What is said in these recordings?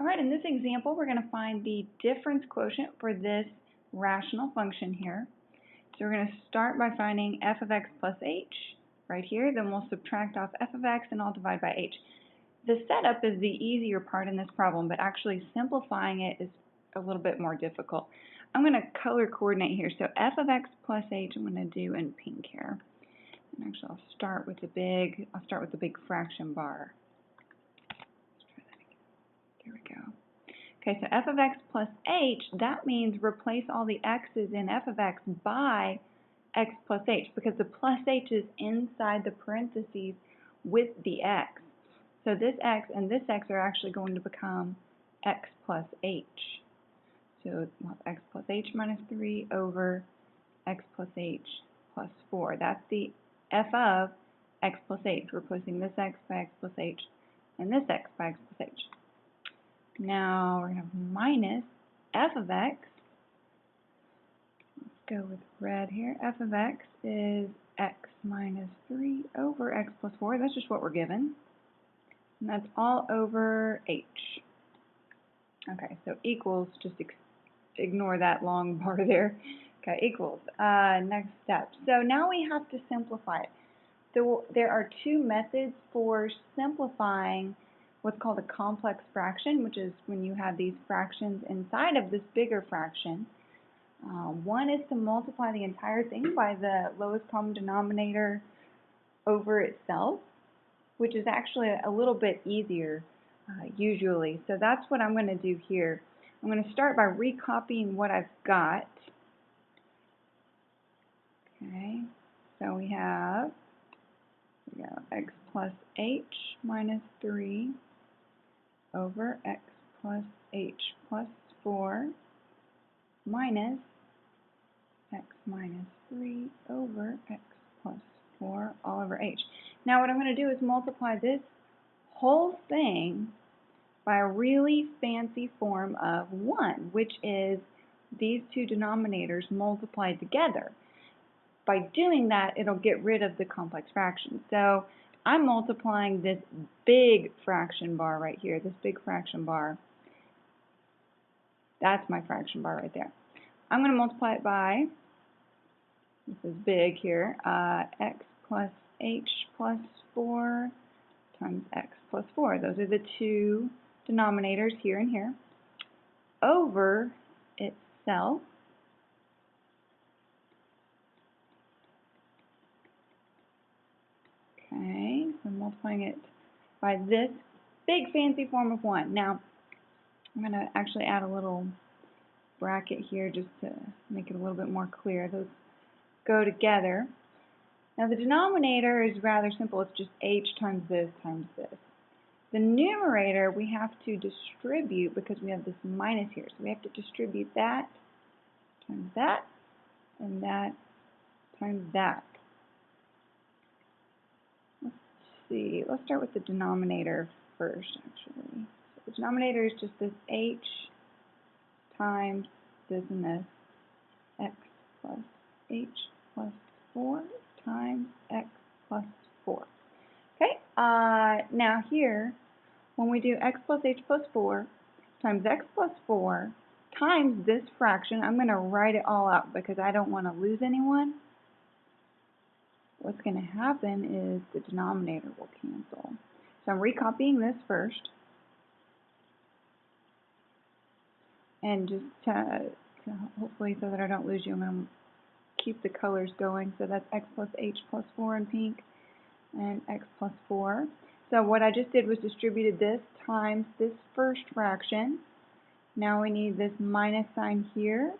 All right, in this example, we're going to find the difference quotient for this rational function here. So we're going to start by finding f of x plus h right here. Then we'll subtract off f of x and I'll divide by h. The setup is the easier part in this problem, but actually simplifying it is a little bit more difficult. I'm going to color coordinate here. So f of x plus h I'm going to do in pink here. And actually I'll start with the big fraction bar. There we go. Okay, so f of x plus h, that means replace all the x's in f of x by x plus h, because the plus h is inside the parentheses with the x. So this x and this x are actually going to become x plus h. So we'll have x plus h minus 3 over x plus h plus 4. That's the f of x plus h, replacing this x by x plus h and this x by x plus h. Now we're going to have minus f of x. Let's go with red here. F of x is x minus 3 over x plus 4. That's just what we're given. And that's all over h. Okay, so equals, just ignore that long bar there. Okay, equals. Next step. So now we have to simplify it. So there are two methods for simplifying what's called a complex fraction, which is when you have these fractions inside of this bigger fraction. One is to multiply the entire thing by the lowest common denominator over itself, which is actually a little bit easier usually. So that's what I'm going to do here. I'm going to start by recopying what I've got. Okay, so we have x plus h minus 3 over x plus h plus 4 minus x minus 3 over x plus 4 all over h. Now what I'm going to do is multiply this whole thing by a really fancy form of 1, which is these two denominators multiplied together. By doing that, it'll get rid of the complex fraction. So I'm multiplying this big fraction bar right here, this big fraction bar. That's my fraction bar right there. I'm going to multiply it by, this is big here, x plus h plus 4 times x plus 4. Those are the two denominators here and here, over itself. Okay, so I'm multiplying it by this big fancy form of 1. Now, I'm going to actually add a little bracket here just to make it a little bit more clear. Those go together. Now, the denominator is rather simple. It's just h times this times this. The numerator we have to distribute because we have this minus here. So we have to distribute that times that and that times that. Let's start with the denominator first, actually. So the denominator is just this h times this and this, x plus h plus 4 times x plus 4. Okay, now here, when we do x plus h plus 4 times x plus 4 times this fraction, I'm going to write it all out because I don't want to lose anyone. What's going to happen is the denominator will cancel. So I'm recopying this first. And just to hopefully so that I don't lose you, I'm going to keep the colors going. So that's x plus h plus 4 in pink and x plus 4. So what I just did was distributed this times this first fraction. Now we need this minus sign here.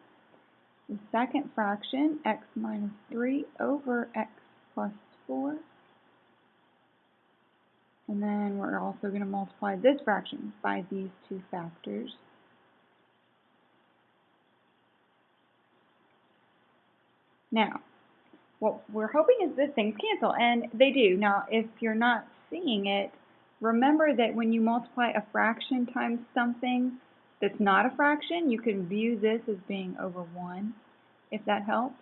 The second fraction, x minus 3 over x plus 4. And then we're also going to multiply this fraction by these two factors. Now, what we're hoping is that things cancel, and they do. Now, if you're not seeing it, remember that when you multiply a fraction times something that's not a fraction, you can view this as being over 1, if that helps.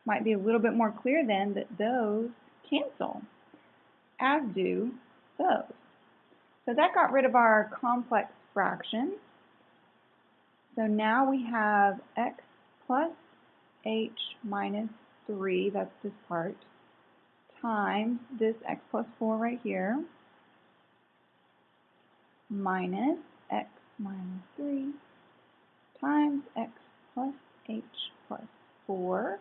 Might be a little bit more clear then that those cancel, as do those. So that got rid of our complex fraction. So now we have x plus h minus 3, that's this part, times this x plus 4 right here, minus x minus 3 times x plus h plus 4,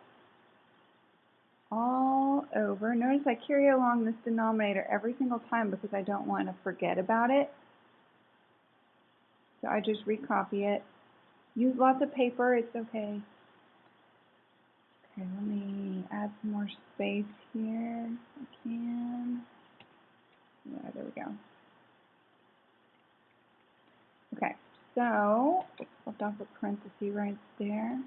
all over. Notice I carry along this denominator every single time because I don't want to forget about it. So I just recopy it. Use lots of paper, it's okay. Okay, let me add some more space here if I can. Yeah, there we go. Okay, so left off a parenthesis right there.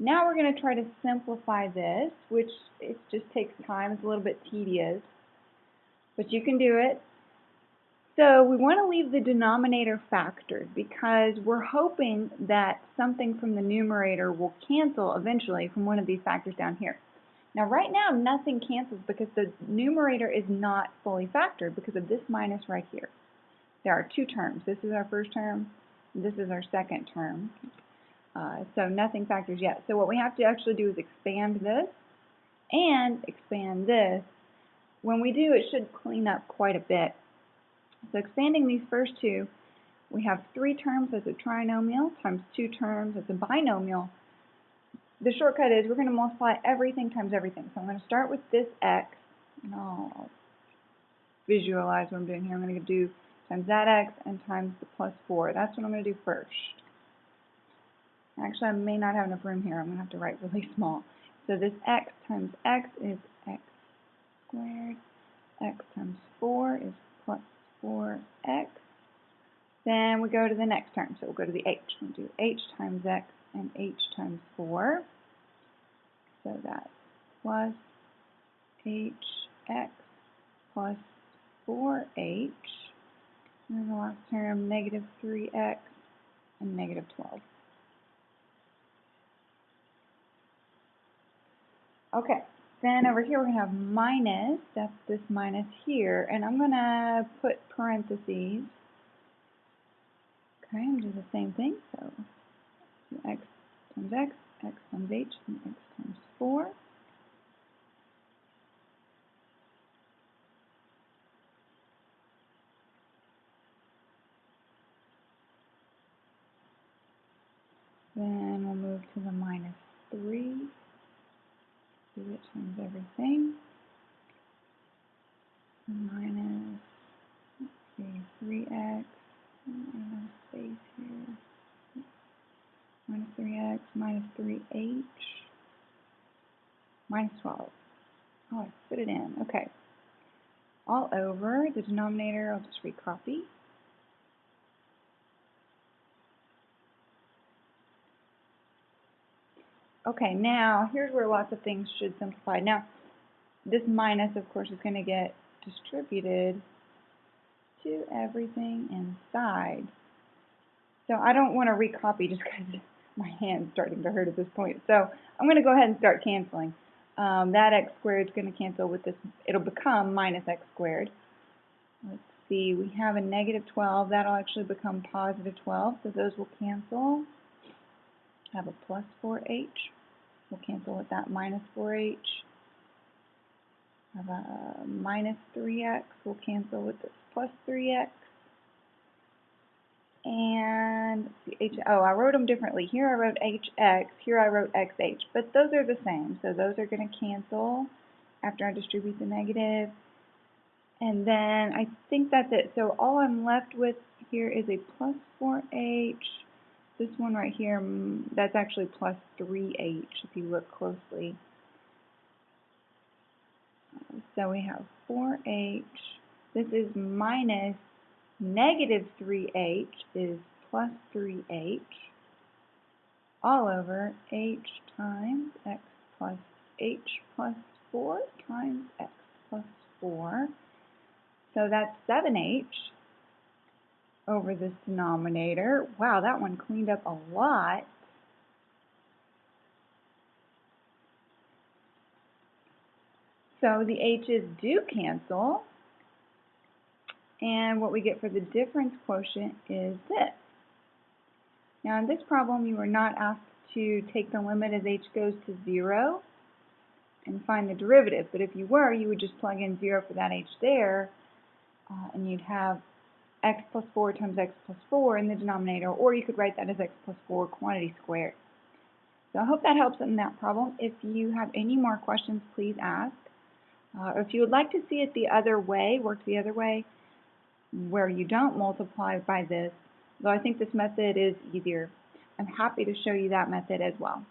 Now we're going to try to simplify this, which it just takes time. It's a little bit tedious, but you can do it. So we want to leave the denominator factored because we're hoping that something from the numerator will cancel eventually from one of these factors down here. Now right now nothing cancels because the numerator is not fully factored because of this minus right here. There are two terms. This is our first term, and this is our second term. So nothing factors yet. So what we have to actually do is expand this and expand this. When we do, it should clean up quite a bit. So expanding these first two, we have 3 terms as a trinomial times 2 terms as a binomial. The shortcut is we're going to multiply everything times everything. So I'm going to start with this x, and I'll visualize what I'm doing here. I'm going to do times that x and times the plus 4. That's what I'm going to do first. Actually, I may not have enough room here. I'm going to have to write really small. So this x times x is x squared. X times 4 is plus 4x. Then we go to the next term. So we'll go to the h. We'll do h times x and h times 4. So that's plus hx plus 4h. And then the last term, negative 3x and negative 12. Okay, then over here we're going to have minus, that's this minus here, and I'm going to put parentheses. Okay, I'm going to do the same thing, so x times x, x times h, and x times 4. Then we'll move to the minus 3. Do it times everything. Minus, let's see, 3x, minus space here. Minus 3x, minus 3h, minus 12. Oh, I put it in. Okay. All over the denominator, I'll just recopy. Okay, now here's where lots of things should simplify. Now, this minus, of course, is going to get distributed to everything inside. So I don't want to recopy just because my hand's starting to hurt at this point. So I'm going to go ahead and start canceling. That x squared is going to cancel with this. It'll become minus x squared. Let's see, we have a negative 12. That'll actually become positive 12, so those will cancel. Have a plus 4h. We'll cancel with that minus 4h. Have a minus 3x. We'll cancel with this plus 3x. And I wrote them differently. Here I wrote hx, here I wrote xh, but those are the same. So those are going to cancel after I distribute the negative. And then I think that's it. So all I'm left with here is a plus 4h. This one right here, that's actually plus 3h if you look closely. So we have 4h. This is minus negative 3h is plus 3h all over h times x plus h plus 4 times x plus 4. So that's 7h over this denominator. Wow, that one cleaned up a lot. So the h's do cancel, And what we get for the difference quotient is this. Now in this problem, you are not asked to take the limit as h goes to 0 and find the derivative. But if you were, you would just plug in 0 for that h there, and you'd have x plus 4 times x plus 4 in the denominator, or you could write that as x plus 4 quantity squared. So I hope that helps in that problem. If you have any more questions, please ask. If you would like to see it the other way, work the other way, where you don't multiply by this, though I think this method is easier, I'm happy to show you that method as well.